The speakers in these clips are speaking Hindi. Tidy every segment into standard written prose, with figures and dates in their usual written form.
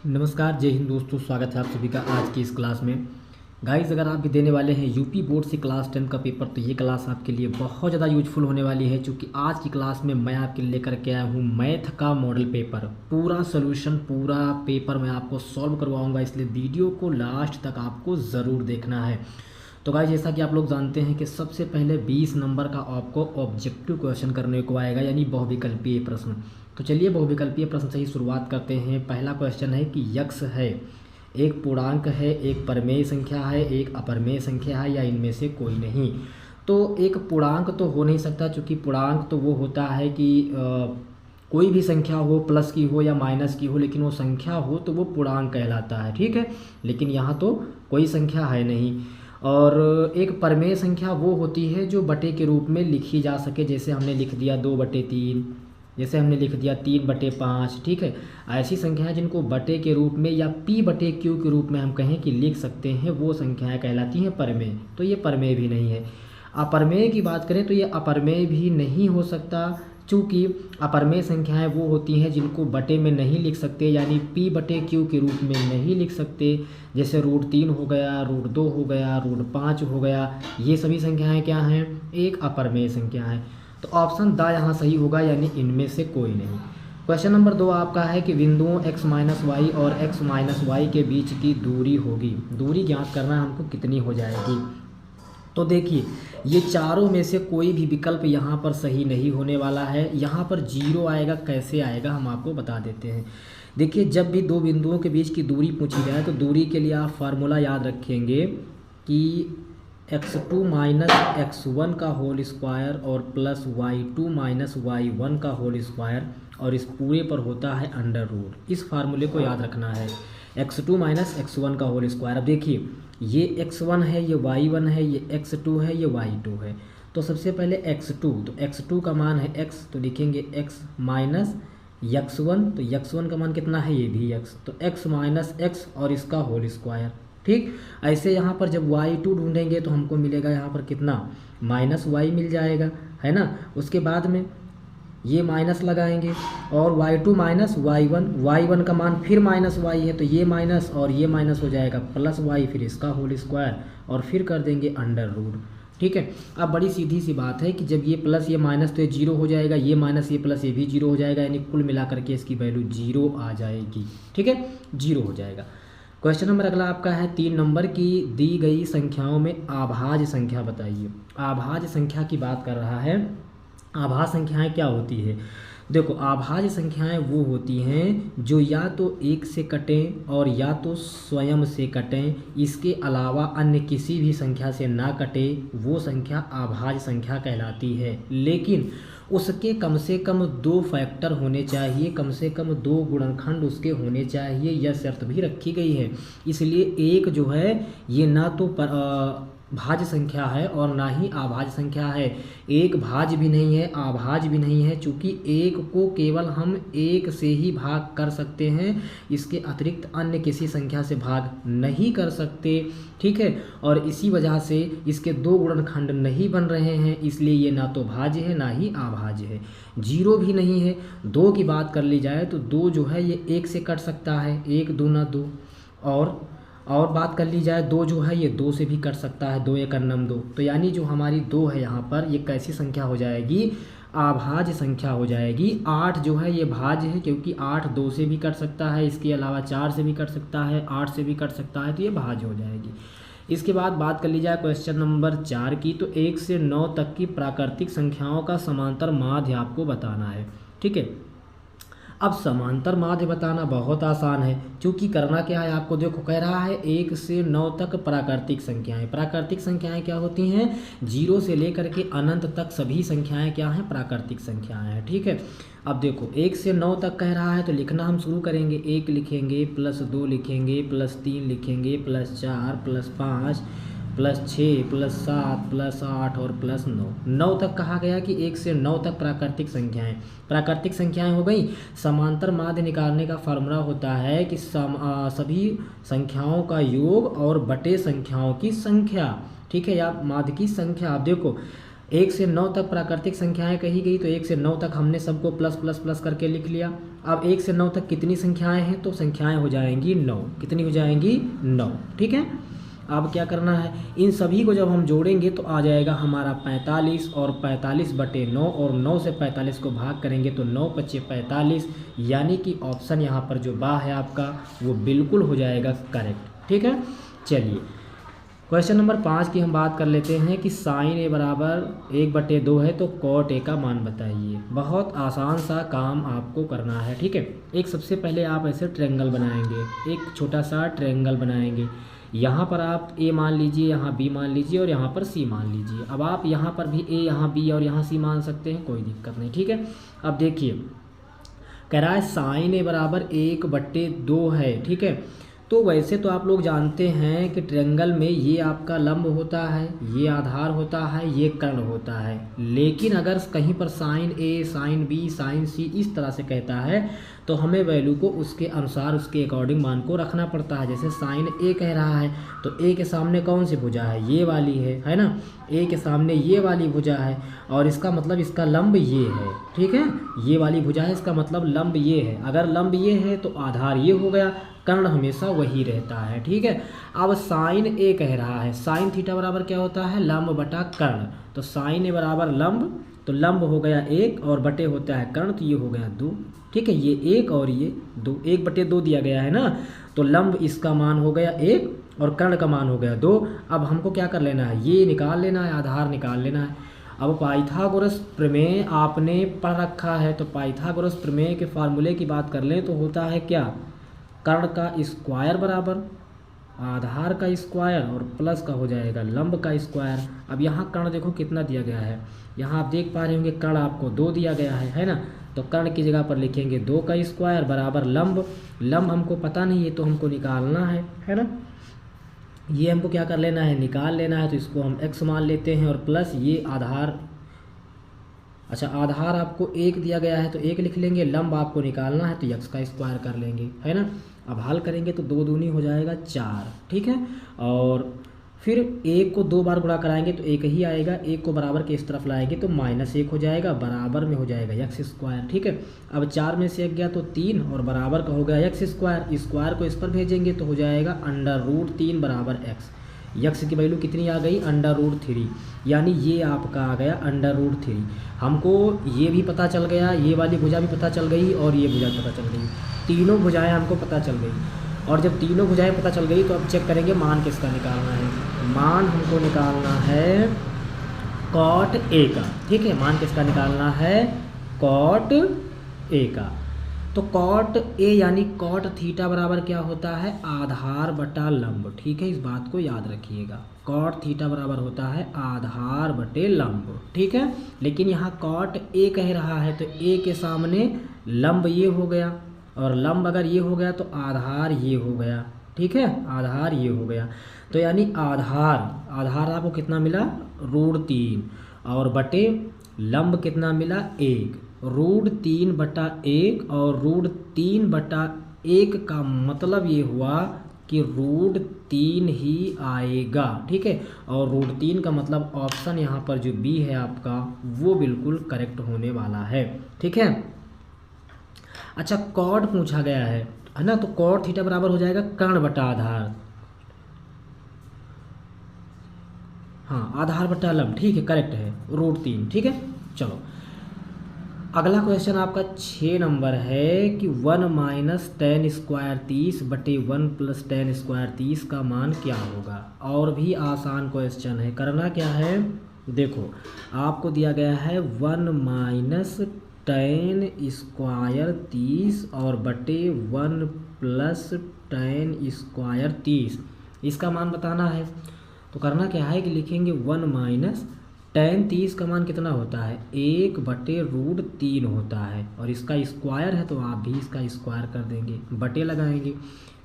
नमस्कार, जय हिंद दोस्तों। स्वागत है आप सभी का आज की इस क्लास में। गाइस, अगर आप भी देने वाले हैं यूपी बोर्ड से क्लास 10 का पेपर तो ये क्लास आपके लिए बहुत ज़्यादा यूजफुल होने वाली है, क्योंकि आज की क्लास में मैं आपके लिए लेकर के आया हूँ मैथ का मॉडल पेपर। पूरा सोल्यूशन, पूरा पेपर मैं आपको सॉल्व करवाऊँगा, इसलिए वीडियो को लास्ट तक आपको ज़रूर देखना है। तो गाइस, जैसा कि आप लोग जानते हैं कि सबसे पहले 20 नंबर का आपको ऑब्जेक्टिव क्वेश्चन करने को आएगा, यानी बहुविकल्पीय प्रश्न। तो चलिए बहुविकल्पीय प्रश्न से ही शुरुआत करते हैं। पहला क्वेश्चन है कि यक्स है, एक पूर्णांक है, एक परमेय संख्या है, एक अपरमेय संख्या है, या इनमें से कोई नहीं। तो एक पूर्णांक तो हो नहीं सकता, क्योंकि पूर्णांक तो वो होता है कि कोई भी संख्या हो, प्लस की हो या माइनस की हो, लेकिन वो संख्या हो तो वो पूर्णांक कहलाता है। ठीक है, लेकिन यहाँ तो कोई संख्या है नहीं। और एक परमेय संख्या वो होती है जो बटे के रूप में लिखी जा सके, जैसे हमने लिख दिया 2/3, जैसे हमने लिख दिया 3/5। ठीक है, ऐसी संख्याएं जिनको बटे के रूप में या p/q के रूप में हम कहें कि लिख सकते हैं, वो संख्याएं कहलाती हैं परमेय। तो ये परमेय भी नहीं है। अपरमेय की बात करें तो ये अपरमेय भी नहीं हो सकता, चूँकि अपरमेय संख्याएं वो होती हैं जिनको बटे में नहीं लिख सकते, यानी p/q के रूप में नहीं लिख सकते। जैसे √3 हो गया, √2 हो गया, √5 हो गया, ये सभी संख्याएं क्या हैं? एक अपरमेय संख्या है। तो ऑप्शन द यहाँ सही होगा, यानी इनमें से कोई नहीं। क्वेश्चन नंबर 2 आपका है कि बिंदुओं x-y और x-y के बीच की दूरी होगी। दूरी ज्ञात करना है हमको, कितनी हो जाएगी। तो देखिए, ये चारों में से कोई भी विकल्प यहाँ पर सही नहीं होने वाला है। यहाँ पर 0 आएगा, कैसे आएगा हम आपको बता देते हैं। देखिए, जब भी दो बिंदुओं के बीच की दूरी पूछी जाए तो दूरी के लिए आप फार्मूला याद रखेंगे कि x2 माइनस x1 का होल स्क्वायर और प्लस y2 माइनस y1 का होल स्क्वायर, और इस पूरे पर होता है अंडर रूट। इस फार्मूले को याद रखना है, x2 माइनस x1 का होल स्क्वायर। अब देखिए, ये x1 है, ये y1 है, ये x2 है, ये y2 है। तो सबसे पहले x2, तो x2 का मान है x, तो लिखेंगे x माइनस x1, तो x1 का मान कितना है? ये भी x, तो x माइनस x और इसका होल स्क्वायर। ठीक, ऐसे यहाँ पर जब y2 ढूंढेंगे तो हमको मिलेगा यहाँ पर कितना? -y मिल जाएगा, है ना। उसके बाद में ये माइनस लगाएंगे और y2 माइनस y1 का मान फिर -y है, तो ये माइनस और ये माइनस हो जाएगा प्लस y, फिर इसका होल स्क्वायर, और फिर कर देंगे अंडर रूट। ठीक है, अब बड़ी सीधी सी बात है कि जब ये प्लस ये माइनस तो ये 0 हो जाएगा, ये माइनस ये प्लस ये भी 0 हो जाएगा, यानी कुल मिलाकर के इसकी वैल्यू 0 आ जाएगी। ठीक है, 0 हो जाएगा। क्वेश्चन नंबर अगला आपका है 3 नंबर की दी गई संख्याओं में आभाज्य संख्या बताइए। आभाज्य संख्या की बात कर रहा है। आभाज्य संख्याएं क्या होती है? देखो, आभाज्य संख्याएं वो होती हैं जो या तो 1 से कटें और या तो स्वयं से कटें, इसके अलावा अन्य किसी भी संख्या से ना कटे, वो संख्या आभाज्य संख्या कहलाती है। लेकिन उसके कम से कम 2 फैक्टर होने चाहिए, कम से कम 2 गुणनखंड उसके होने चाहिए, यह शर्त भी रखी गई है। इसलिए एक जो है ये ना तो भाज्य संख्या है और ना ही आभाज्य संख्या है। एक भाज्य भी नहीं है, आभाज्य भी नहीं है, चूँकि एक को केवल हम 1 से ही भाग कर सकते हैं, इसके अतिरिक्त अन्य किसी संख्या से भाग नहीं कर सकते। ठीक है, और इसी वजह से इसके 2 गुणनखंड नहीं बन रहे हैं, इसलिए ये ना तो भाज्य है ना ही आभाज्य है। 0 भी नहीं है। 2 की बात कर ली जाए तो 2 जो है ये 1 से कट सकता है, 1 दूना 2, और बात कर ली जाए 2 जो है ये 2 से भी कट सकता है, 2 1 9 2। तो यानी जो हमारी 2 है यहाँ पर, ये कैसी संख्या हो जाएगी? आभाज्य संख्या हो जाएगी। 8 जो है ये भाज्य है, क्योंकि 8 2 से भी कट सकता है, इसके अलावा 4 से भी कट सकता है, 8 से भी कट सकता है, तो ये भाज्य हो जाएगी। इसके बाद बात कर ली जाए क्वेश्चन नंबर 4 की, तो 1 से 9 तक की प्राकृतिक संख्याओं का समांतर माध्य आपको बताना है। ठीक है, अब समांतर माध्य बताना बहुत आसान है, क्योंकि करना क्या है आपको, देखो कह रहा है 1 से 9 तक प्राकृतिक संख्याएं। प्राकृतिक संख्याएं क्या होती हैं? 0 से लेकर के अनंत तक सभी संख्याएं क्या हैं? प्राकृतिक संख्याएं हैं। ठीक है, अब देखो 1 से 9 तक कह रहा है, तो लिखना हम शुरू करेंगे। 1 लिखेंगे, +2 लिखेंगे, +3 लिखेंगे, +4 +5 +6 +7 +8 और +9। 9 तक कहा गया कि 1 से 9 तक प्राकृतिक संख्याएं। प्राकृतिक संख्याएं हो गई। समांतर माध्य निकालने का फार्मूला होता है कि सभी संख्याओं का योग और बटे संख्याओं की संख्या। ठीक है, या माध्य की संख्या। आप देखो 1 से 9 तक प्राकृतिक संख्याएं कही गई, तो 1 से 9 तक हमने सबको प्लस प्लस प्लस करके लिख लिया। अब 1 से 9 तक कितनी संख्याएं हैं, तो संख्याएं हो जाएंगी 9। कितनी हो जाएंगी, 9। ठीक है, अब क्या करना है, इन सभी को जब हम जोड़ेंगे तो आ जाएगा हमारा 45 और 45/9 और 9 से 45 को भाग करेंगे तो 9 × 5 = 45, यानी कि ऑप्शन यहाँ पर जो बा है आपका वो बिल्कुल हो जाएगा करेक्ट। ठीक है, चलिए क्वेश्चन नंबर 5 की हम बात कर लेते हैं कि साइन a बराबर 1/2 है तो कॉट a का मान बताइए। बहुत आसान सा काम आपको करना है। ठीक है, एक सबसे पहले आप ऐसे ट्रायंगल बनाएंगे, एक छोटा सा ट्रायंगल बनाएंगे। यहाँ पर आप a मान लीजिए, यहाँ b मान लीजिए और यहाँ पर c मान लीजिए। अब आप यहाँ पर भी a, यहाँ b और यहाँ c मान सकते हैं, कोई दिक्कत नहीं। ठीक है, अब देखिए कह रहा है साइन a बराबर 1/2 है। ठीक है, तो वैसे तो आप लोग जानते हैं कि ट्रायंगल में ये आपका लंब होता है, ये आधार होता है, ये कर्ण होता है। लेकिन अगर कहीं पर sine a, sine b, sine c इस तरह से कहता है तो हमें वैल्यू को उसके अनुसार, उसके अकॉर्डिंग मान को रखना पड़ता है। जैसे साइन a कह रहा है तो a के सामने कौन सी भुजा है, ये वाली है ना, a के सामने ये वाली भुजा है और इसका मतलब इसका लंब ये है। ठीक है, ये वाली भुजा है, इसका मतलब लंब ये है। अगर लंब ये है तो आधार ये हो गया, कर्ण हमेशा वही रहता है। ठीक है, अब साइन a कह रहा है, साइन थीटा बराबर क्या होता है, लंब बटा कर्ण। तो साइन a बराबर लंब, तो लंब हो गया 1 और बटे होता है कर्ण, तो ये हो गया 2। ठीक है, ये 1 और ये 2, 1/2 दिया गया है ना, तो लंब इसका मान हो गया 1 और कर्ण का मान हो गया 2। अब हमको क्या कर लेना है, ये निकाल लेना है, आधार निकाल लेना है। अब पाइथागोरस प्रमेय आपने पढ़ रखा है, तो पाइथागोरस प्रमेय के फार्मूले की बात कर लें तो होता है क्या, कर्ण का स्क्वायर बराबर आधार का स्क्वायर और प्लस का हो जाएगा लंब का स्क्वायर। अब यहाँ कर्ण देखो कितना दिया गया है, यहाँ आप देख पा रहे होंगे कर्ण आपको 2 दिया गया है ना, तो कर्ण की जगह पर लिखेंगे 2 का स्क्वायर बराबर लंब। लंब हमको पता नहीं है तो हमको निकालना है ना, ये हमको क्या कर लेना है, निकाल लेना है। तो इसको हम x मान लेते हैं और प्लस ये आधार, अच्छा आधार आपको 1 दिया गया है तो 1 लिख लेंगे, लंब आपको निकालना है तो x का स्क्वायर कर लेंगे, है ना। अब हल करेंगे तो 2 दूनी हो जाएगा 4। ठीक है, और फिर 1 को 2 बार गुणा कराएंगे तो 1 ही आएगा, 1 को बराबर के इस तरफ लाएंगे तो -1 हो जाएगा, बराबर में हो जाएगा x स्क्वायर। ठीक है, अब 4 में से 1 गया तो 3 और बराबर का हो गया x स्क्वायर। स्क्वायर को इस पर भेजेंगे तो हो जाएगा √3 बराबर x। यक्स की वैल्यू कितनी आ गई, √3, यानी ये आपका आ गया √3। हमको ये भी पता चल गया, ये वाली भुजा भी पता चल गई और ये भुजा पता चल गई, तीनों भुजाएं हमको पता चल गई। और जब तीनों भुजाएं पता चल गई तो अब चेक करेंगे मान किसका निकालना है। मान हमको निकालना है कॉट a का। ठीक है, मान किसका निकालना है, कॉट a का। तो कॉट a यानी कॉट थीटा बराबर क्या होता है, आधार बटा लंब। ठीक है, इस बात को याद रखिएगा, कॉट थीटा बराबर होता है आधार बटे लंब। ठीक है, लेकिन यहाँ कॉट a कह रहा है तो a के सामने लंब ये हो गया और लंब अगर ये हो गया तो आधार ये हो गया। ठीक है, आधार ये हो गया, तो यानी आधार आपको कितना मिला, √3 और बटे लंब कितना मिला 1, √3/1 और √3/1 का मतलब ये हुआ कि √3 ही आएगा। ठीक है, और √3 का मतलब ऑप्शन यहाँ पर जो बी है आपका वो बिल्कुल करेक्ट होने वाला है। ठीक है, अच्छा कॉट पूछा गया है ना, तो कॉट थीटा बराबर हो जाएगा कर्ण बटा आधार, हाँ आधार बटा लंब। ठीक है, करेक्ट है √3। ठीक है, चलो अगला क्वेश्चन आपका 6 नंबर है कि 1 - tan² 30/1 + tan² 30 का मान क्या होगा। और भी आसान क्वेश्चन है, करना क्या है, देखो आपको दिया गया है 1 - tan² 30 और बटे 1 + tan² 30, इसका मान बताना है। तो करना क्या है कि लिखेंगे 1 - tan 30 का मान कितना होता है, 1/√3 होता है और इसका स्क्वायर है तो आप भी इसका स्क्वायर कर देंगे, बटे लगाएंगे।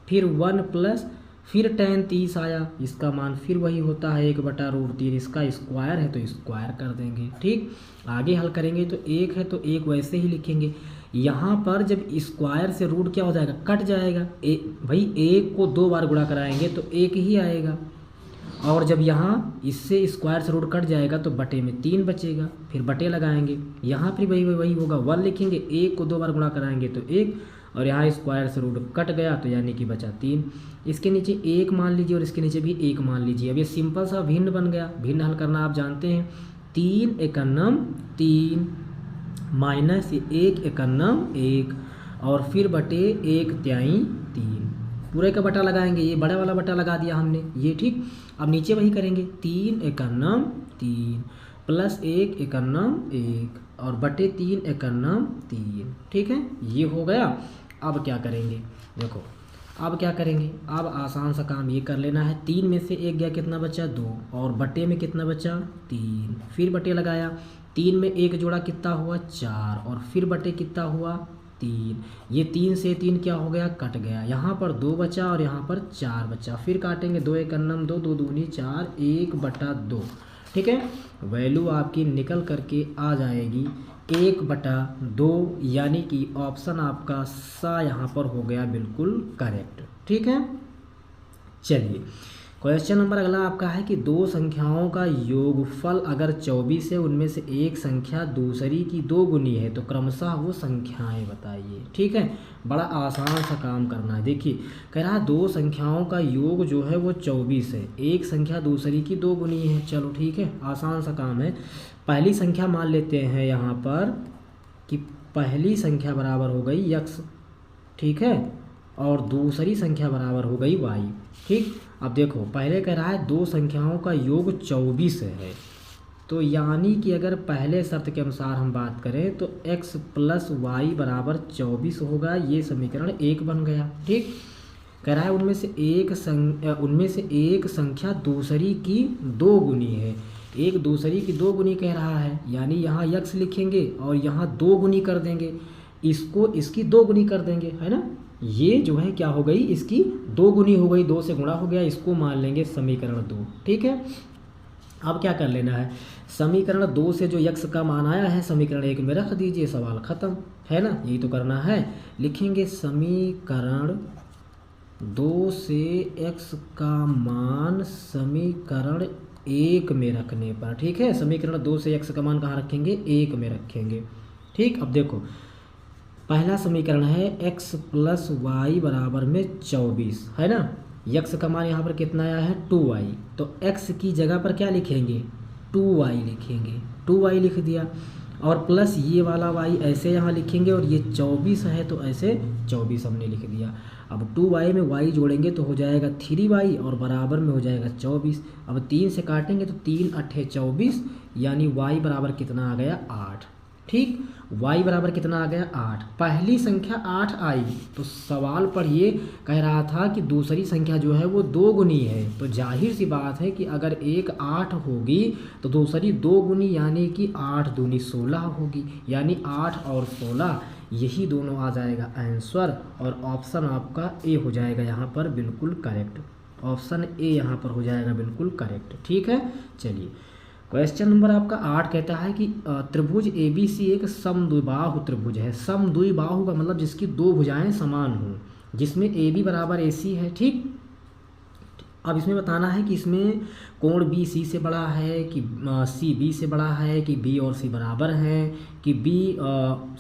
फिर 1 प्लस फिर tan 30 आया, इसका मान फिर वही होता है 1/√3, इसका स्क्वायर है तो स्क्वायर कर देंगे। ठीक, आगे हल करेंगे तो 1 है तो 1 वैसे ही लिखेंगे। यहाँ पर जब स्क्वायर से रूट क्या हो जाएगा, कट जाएगा। भाई 1 को 2 बार गुणा कराएंगे तो 1 ही आएगा और जब यहाँ इससे स्क्वायर से रूट कट जाएगा तो बटे में 3 बचेगा, फिर बटे लगाएंगे, यहाँ पर वही होगा 1 लिखेंगे, 1 को 2 बार गुणा कराएंगे तो 1, और यहाँ स्क्वायर से रूट कट गया तो यानी कि बचा 3। इसके नीचे 1 मान लीजिए और इसके नीचे भी 1 मान लीजिए। अब ये सिंपल सा भिन्न बन गया। भिन्न हल करना आप जानते हैं, 3 एकन्नम 3 माइनस 1 एकन्नम 1 और फिर बटे 1 तिहाई 3, पूरे का बटा लगाएंगे, ये बड़ा वाला बटा लगा दिया हमने ये, ठीक। अब नीचे वही करेंगे, 3 एकन्नम 3 प्लस 1 एकन्नम 1 और बटे 3 एकन्नम 3, ठीक है, ये हो गया। अब क्या करेंगे, देखो अब क्या करेंगे, अब आसान सा काम ये कर लेना है, 3 में से 1 गया, कितना बचा 2 और बटे में कितना बचा 3, फिर बटे लगाया, 3 में 1 जोड़ा कितना हुआ 4 और फिर बटे कितना हुआ 3, ये 3 से 3 क्या हो गया कट गया, यहाँ पर 2 बचा और यहाँ पर 4 बचा, फिर काटेंगे 2 एकन्नम 2, 2 दूनी 4, 1/2, ठीक है। वैल्यू आपकी निकल करके आ जाएगी 1/2, यानी कि ऑप्शन आपका सा यहाँ पर हो गया बिल्कुल करेक्ट, ठीक है। चलिए क्वेश्चन नंबर अगला आपका है कि दो संख्याओं का योगफल अगर 24 है, उनमें से एक संख्या दूसरी की 2 गुनी है तो क्रमशः वो संख्याएं बताइए, ठीक है। बड़ा आसान सा काम करना है। देखिए कह रहा है दो संख्याओं का योग जो है वो 24 है, एक संख्या दूसरी की 2 गुनी है। चलो ठीक है, आसान सा काम है। पहली संख्या मान लेते हैं यहाँ पर कि पहली संख्या बराबर हो गई x, ठीक है, और दूसरी संख्या बराबर हो गई y, ठीक। अब देखो पहले कह रहा है दो संख्याओं का योग 24 है, तो यानी कि अगर पहले शर्त के अनुसार हम बात करें तो x + y बराबर 24 होगा। ये समीकरण 1 बन गया, ठीक। कह रहा है उनमें से एक संख्या दूसरी की 2 गुनी है, एक दूसरी की 2 गुनी कह रहा है, यानी यहाँ x लिखेंगे और यहाँ 2 गुनी कर देंगे, इसको इसकी 2 गुनी कर देंगे, है ना। ये जो है क्या हो गई, इसकी 2 गुनी हो गई, 2 से गुणा हो गया, इसको मान लेंगे समीकरण 2, ठीक है। अब क्या कर लेना है, समीकरण 2 से जो x का मान आया है समीकरण 1 में रख दीजिए, सवाल ख़त्म, है ना। यही तो करना है। लिखेंगे समीकरण 2 से x का मान समीकरण 1 में रखने पर, ठीक है। समीकरण 2 से x का मान कहाँ रखेंगे, 1 में रखेंगे, ठीक। अब देखो पहला समीकरण है x + y बराबर में 24, है ना। x का मान यहाँ पर कितना आया है 2y, तो x की जगह पर क्या लिखेंगे 2y लिखेंगे, 2y लिख दिया, और प्लस ये वाला y ऐसे यहाँ लिखेंगे, और ये 24 है तो ऐसे 24 हमने लिख दिया। अब 2y में y जोड़ेंगे तो हो जाएगा 3y और बराबर में हो जाएगा 24। अब 3 से काटेंगे तो 3 × 8 = 24, यानी y बराबर कितना आ गया 8, ठीक। y बराबर कितना आ गया 8। पहली संख्या 8 आई, तो सवाल पर ये कह रहा था कि दूसरी संख्या जो है वो 2 गुनी है, तो जाहिर सी बात है कि अगर एक 8 होगी तो दूसरी 2 गुनी, यानी कि 8 दूनी 16 होगी, यानी 8 और 16 यही दोनों आ जाएगा आंसर, और ऑप्शन आपका ए हो जाएगा यहाँ पर बिल्कुल करेक्ट, ऑप्शन ए यहाँ पर हो जाएगा बिल्कुल करेक्ट, ठीक है। चलिए क्वेश्चन नंबर आपका 8 कहता है कि त्रिभुज ABC एक समद्विबाहु त्रिभुज है। समद्विबाहु का मतलब जिसकी 2 भुजाएं समान हों, जिसमें AB बराबर AC है, ठीक। अब इसमें बताना है कि इसमें कोण B C से बड़ा है कि C B से बड़ा है, कि B और C बराबर हैं, कि B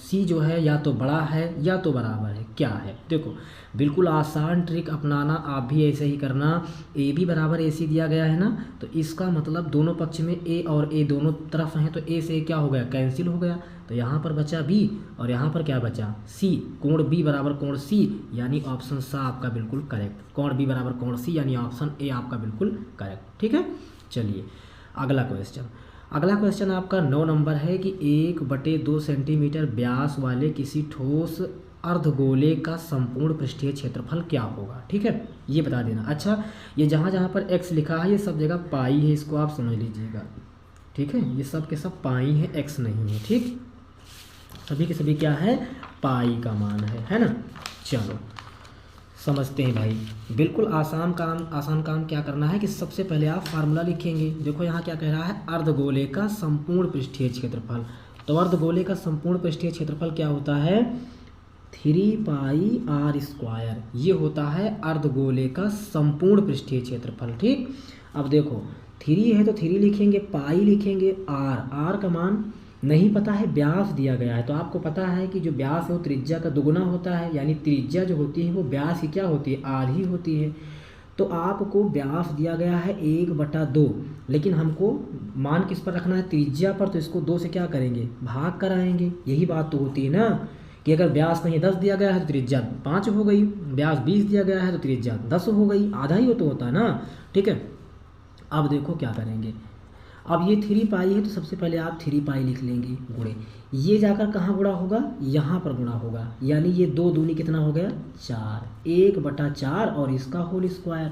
C जो है या तो बड़ा है या तो बराबर है, क्या है। देखो बिल्कुल आसान ट्रिक अपनाना, आप भी ऐसे ही करना। AB बराबर AC दिया गया है ना, तो इसका मतलब दोनों पक्ष में A और A दोनों तरफ हैं, तो A से क्या हो गया कैंसिल हो गया, तो यहाँ पर बचा B और यहाँ पर क्या बचा C। कोण B बराबर कोण C, यानी ऑप्शन सा आपका बिल्कुल करेक्ट। कोण B बराबर कोण C, यानी ऑप्शन ए आपका बिल्कुल करेक्ट, ठीक है। चलिए अगला क्वेश्चन आपका 9 नंबर है कि 1/2 सेंटीमीटर व्यास वाले किसी ठोस अर्धगोले का संपूर्ण पृष्ठीय क्षेत्रफल क्या होगा, ठीक है, ये बता देना। अच्छा ये जहाँ जहाँ पर x लिखा है ये सब जगह पाई है, इसको आप समझ लीजिएगा, ठीक है। ये सब के सब पाई है, x नहीं है, ठीक। सभी के सभी क्या है पाई का मान है ना। चलो समझते हैं भाई, बिल्कुल आसान काम क्या करना है कि सबसे पहले आप फार्मूला लिखेंगे। देखो यहाँ क्या कह रहा है, अर्धगोले का संपूर्ण पृष्ठीय क्षेत्रफल, तो अर्धगोले का संपूर्ण पृष्ठीय क्षेत्रफल क्या होता है 3πr², ये होता है अर्धगोले का संपूर्ण पृष्ठीय क्षेत्रफल, ठीक। अब देखो 3 है तो 3 लिखेंगे, पाई लिखेंगे, आर का मान नहीं पता है, व्यास दिया गया है। तो आपको पता है कि जो व्यास है वो त्रिज्या का दुगुना होता है, यानी त्रिज्या जो होती है वो व्यास की क्या होती है, आधी होती है। तो आपको व्यास दिया गया है 1/2, लेकिन हमको मान किस पर रखना है, त्रिज्या पर। तो इसको 2 से क्या करेंगे, भाग कराएंगे। यही बात तो होती है ना कि अगर व्यास कहीं 10 दिया गया है तो त्रिज्या 5 हो गई, व्यास 20 दिया गया है तो त्रिज्या 10 हो गई, आधा ही तो होता है ना। ठीक है, अब देखो क्या करेंगे। अब ये 3 पाई है तो सबसे पहले आप 3 पाई लिख लेंगे गुणे, ये जाकर कहाँ गुणा होगा, यहाँ पर गुणा होगा, यानी ये 2 दूनी कितना हो गया 4, 1/4 और इसका होल स्क्वायर।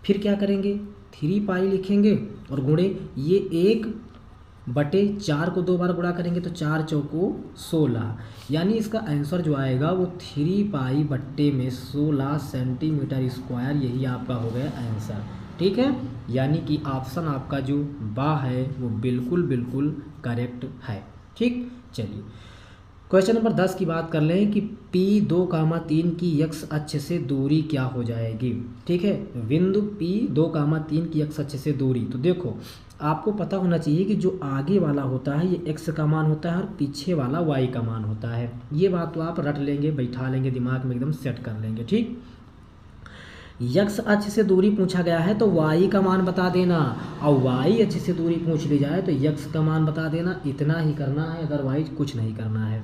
फिर क्या करेंगे, 3 पाई लिखेंगे और गुणे ये 1/4 को 2 बार गुणा करेंगे तो 4 चौको 16, यानी इसका आंसर जो आएगा वो 3 पाई बट्टे में 16 सेंटीमीटर स्क्वायर, यही आपका हो गया आंसर। ठीक है, यानी कि ऑप्शन आपका जो बा है वो बिल्कुल बिल्कुल करेक्ट है। ठीक, चलिए क्वेश्चन नंबर 10 की बात कर लें कि P2,3 की x अक्ष से दूरी क्या हो जाएगी। ठीक है, बिंदु P2,3 की x अक्ष से दूरी। तो देखो आपको पता होना चाहिए कि जो आगे वाला होता है ये x का मान होता है और पीछे वाला y का मान होता है। ये बात तो आप रट लेंगे, बैठा लेंगे, दिमाग में एकदम सेट कर लेंगे। ठीक, यक्स अक्ष से दूरी पूछा गया है तो y का मान बता देना, और y अक्ष से दूरी पूछ ली जाए तो यक्स का मान बता देना। इतना ही करना है, अदरवाइज कुछ नहीं करना है।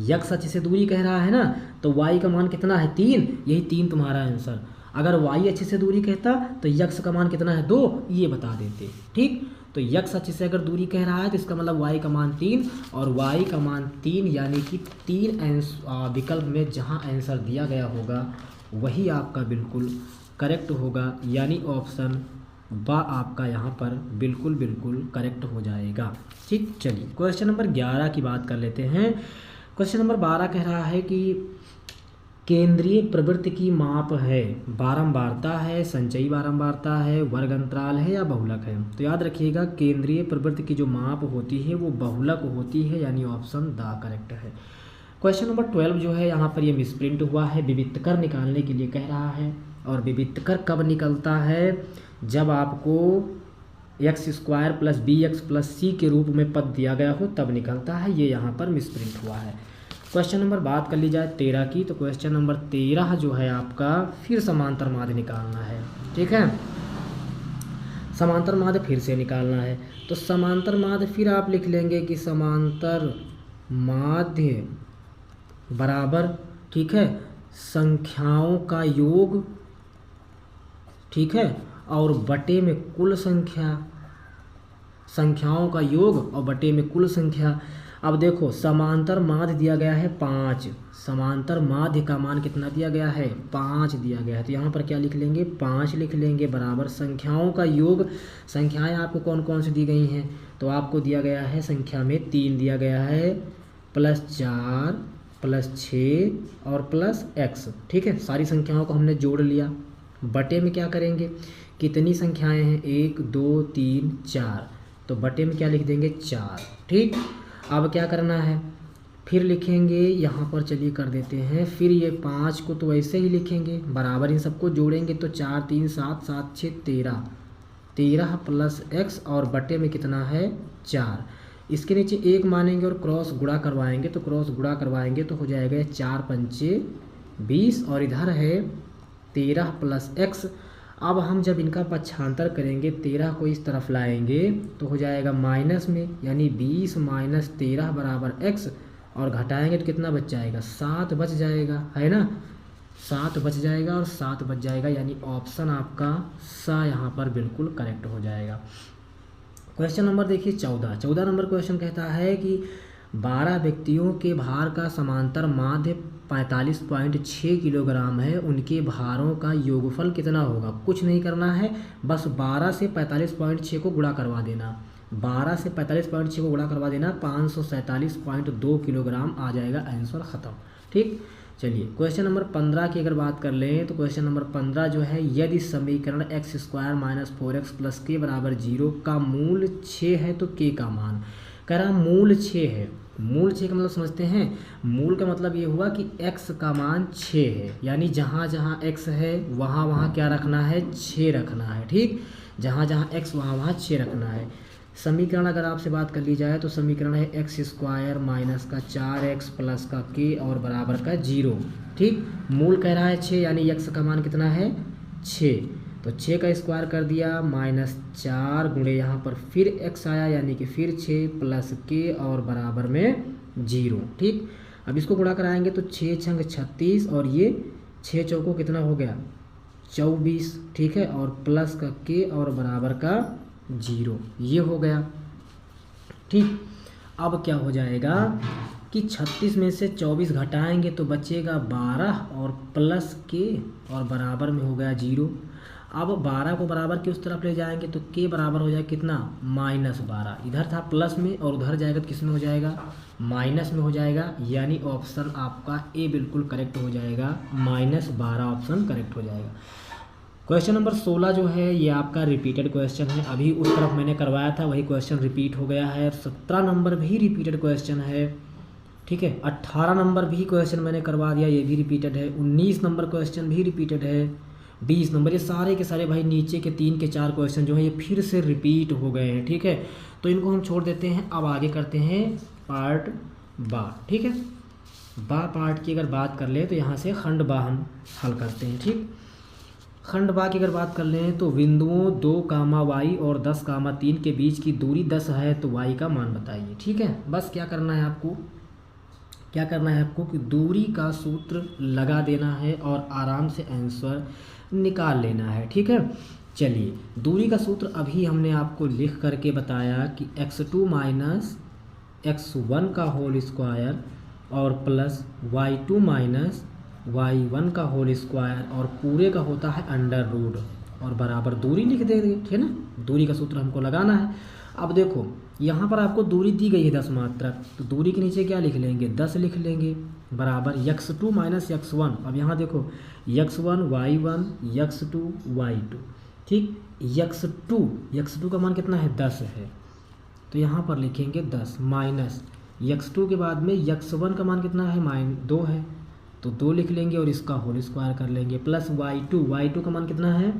यक्स अक्ष से दूरी कह रहा है ना, तो y का मान कितना है 3, यही 3 तुम्हारा आंसर। अगर y अक्ष से दूरी कहता तो यक्स का मान कितना है 2, ये बता देते। ठीक, तो यक्स अक्ष से अगर दूरी कह रहा है तो इसका मतलब y का मान 3 और y का मान 3, यानी कि 3 विकल्प में जहाँ आंसर दिया गया होगा वही आपका बिल्कुल करेक्ट होगा, यानी ऑप्शन बा आपका यहाँ पर बिल्कुल बिल्कुल करेक्ट हो जाएगा। ठीक, चलिए क्वेश्चन नंबर 11 की बात कर लेते हैं। क्वेश्चन नंबर 12 कह रहा है कि केंद्रीय प्रवृत्ति की माप है, बारंबारता है, संचयी बारंबारता है, वर्ग अंतराल है या बहुलक है। तो याद रखिएगा केंद्रीय प्रवृत्ति की जो माप होती है वो बहुलक होती है, यानी ऑप्शन दा करेक्ट है। क्वेश्चन नंबर 12 जो है यहाँ पर ये मिसप्रिंट हुआ है, विविक्तकर निकालने के लिए कह रहा है। और विविक्तकर कब निकलता है, जब आपको x² + bx + c के रूप में पद दिया गया हो तब निकलता है। ये यहाँ पर मिसप्रिंट हुआ है। क्वेश्चन नंबर बात कर ली जाए 13 की, तो क्वेश्चन नंबर 13 जो है आपका फिर समांतर माध्य निकालना है। ठीक है, समांतर माध्य फिर से निकालना है। तो समांतर माध्य फिर आप लिख लेंगे कि समांतर माध्य बराबर, ठीक है, संख्याओं का योग, ठीक है, और बटे में कुल संख्या, संख्याओं का योग और बटे में कुल संख्या। अब देखो समांतर माध्य दिया गया है 5, समांतर माध्य का मान कितना दिया गया है 5 दिया गया है। तो यहाँ पर क्या लिख लेंगे 5 लिख लेंगे, बराबर संख्याओं का योग। संख्याएं आपको कौन कौन सी दी गई हैं, तो आपको दिया गया है संख्या में 3 दिया गया है, +4 +6 और +x। ठीक है, सारी संख्याओं को हमने जोड़ लिया। बटे में क्या करेंगे, कितनी संख्याएं हैं 1 2 3 4, तो बटे में क्या लिख देंगे 4। ठीक, अब क्या करना है, फिर लिखेंगे यहाँ पर, चलिए कर देते हैं। फिर ये 5 को तो ऐसे ही लिखेंगे, बराबर इन सबको जोड़ेंगे तो 4 3 7 7 6 13, 13 +x और बटे में कितना है 4। इसके नीचे 1 मानेंगे और क्रॉस गुणा करवाएंगे, तो क्रॉस गुणा करवाएंगे तो हो जाएगा 4 पंचे 20 और इधर है 13 +x। अब हम जब इनका पक्षांतर करेंगे 13 को इस तरफ लाएंगे तो हो जाएगा माइनस में, यानी 20 - 13 = x, और घटाएंगे तो कितना बच जाएगा 7 बच जाएगा, है ना, 7 बच जाएगा और 7 बच जाएगा, यानी ऑप्शन आपका सा यहाँ पर बिल्कुल करेक्ट हो जाएगा। क्वेश्चन नंबर देखिए 14 नंबर क्वेश्चन कहता है कि 12 व्यक्तियों के भार का समांतर माध्य 45.6 किलोग्राम है, उनके भारों का योगफल कितना होगा। कुछ नहीं करना है, बस 12 से 45.6 को गुणा करवा देना, 12 से 45.6 को गुणा करवा देना, 547.2 किलोग्राम आ जाएगा, आंसर ख़त्म। ठीक, चलिए क्वेश्चन नंबर 15 की अगर बात कर लें तो क्वेश्चन नंबर 15 जो है, यदि समीकरण x² - 4x + k = 0 का मूल 6 है तो k का मान, कह रहा मूल 6 है मूल 6 का मतलब समझते हैं, मूल का मतलब ये हुआ कि x का मान 6 है, यानी जहाँ जहाँ x है वहाँ वहाँ क्या रखना है, 6 रखना है। ठीक, जहाँ जहाँ x वहाँ वहाँ 6 रखना है। समीकरण अगर आपसे बात कर ली जाए तो समीकरण है एक्स स्क्वायर माइनस का 4x प्लस का k और बराबर का 0। ठीक, मूल कह रहा है 6, यानी x का मान कितना है, 6, तो 6 का स्क्वायर कर दिया माइनस 4 गुणे यहाँ पर फिर x आया, यानी कि फिर 6 प्लस k और बराबर में 0। ठीक, अब इसको गुणा कराएंगे तो 6 छंग 36 और ये 6 चौको कितना हो गया, 24। ठीक है, और प्लस का k और बराबर का 0, ये हो गया। ठीक, अब क्या हो जाएगा कि 36 में से 24 घटाएंगे तो बचेगा 12 और प्लस k और बराबर में हो गया 0। अब 12 को बराबर के उस तरफ ले जाएंगे तो k बराबर हो जाएगा कितना, -12। इधर था प्लस में और उधर जाएगा तो किस में हो जाएगा, माइनस में हो जाएगा, यानी ऑप्शन आपका ए बिल्कुल करेक्ट हो जाएगा, -12 ऑप्शन करेक्ट हो जाएगा। क्वेश्चन नंबर 16 जो है ये आपका रिपीटेड क्वेश्चन है, अभी उस तरफ मैंने करवाया था वही क्वेश्चन रिपीट हो गया है। 17 नंबर भी रिपीटेड क्वेश्चन है। ठीक है, 18 नंबर भी क्वेश्चन मैंने करवा दिया, ये भी रिपीटेड है। 19 नंबर क्वेश्चन भी रिपीटेड है। 20 नंबर, ये सारे के सारे भाई नीचे के 3 के 4 क्वेश्चन जो है ये फिर से रिपीट हो गए हैं। ठीक है, तो इनको हम छोड़ देते हैं। अब आगे करते हैं पार्ट बा। ठीक है, बा पार्ट की अगर बात कर ले तो यहाँ से खंड बा हम हल करते हैं। ठीक, खंड बा की अगर बात कर लें तो बिंदुओं 2, y और 10, 3 के बीच की दूरी 10 है तो y का मान बताइए। ठीक है, बस क्या करना है आपको, कि दूरी का सूत्र लगा देना है और आराम से आंसर निकाल लेना है। ठीक है, चलिए दूरी का सूत्र अभी हमने आपको लिख करके बताया कि x2 माइनस x1 का होल स्क्वायर और प्लस y2 माइनस y1 का होल स्क्वायर और पूरे का होता है अंडर रूट और बराबर दूरी लिख देंगे। ठीक है ना, दूरी का सूत्र हमको लगाना है। अब देखो यहाँ पर आपको दूरी दी गई है 10 मात्रक, तो दूरी के नीचे क्या लिख लेंगे, 10 लिख लेंगे बराबर x2 माइनस x1। अब यहाँ देखो x1 y1 x2 y2। ठीक, x2 का मान कितना है, 10 है, तो यहाँ पर लिखेंगे 10 माइनस x2 के बाद में x1 का मान कितना है, 2 है, तो 2 लिख लेंगे और इसका होल स्क्वायर कर लेंगे, प्लस y2 का मान कितना है,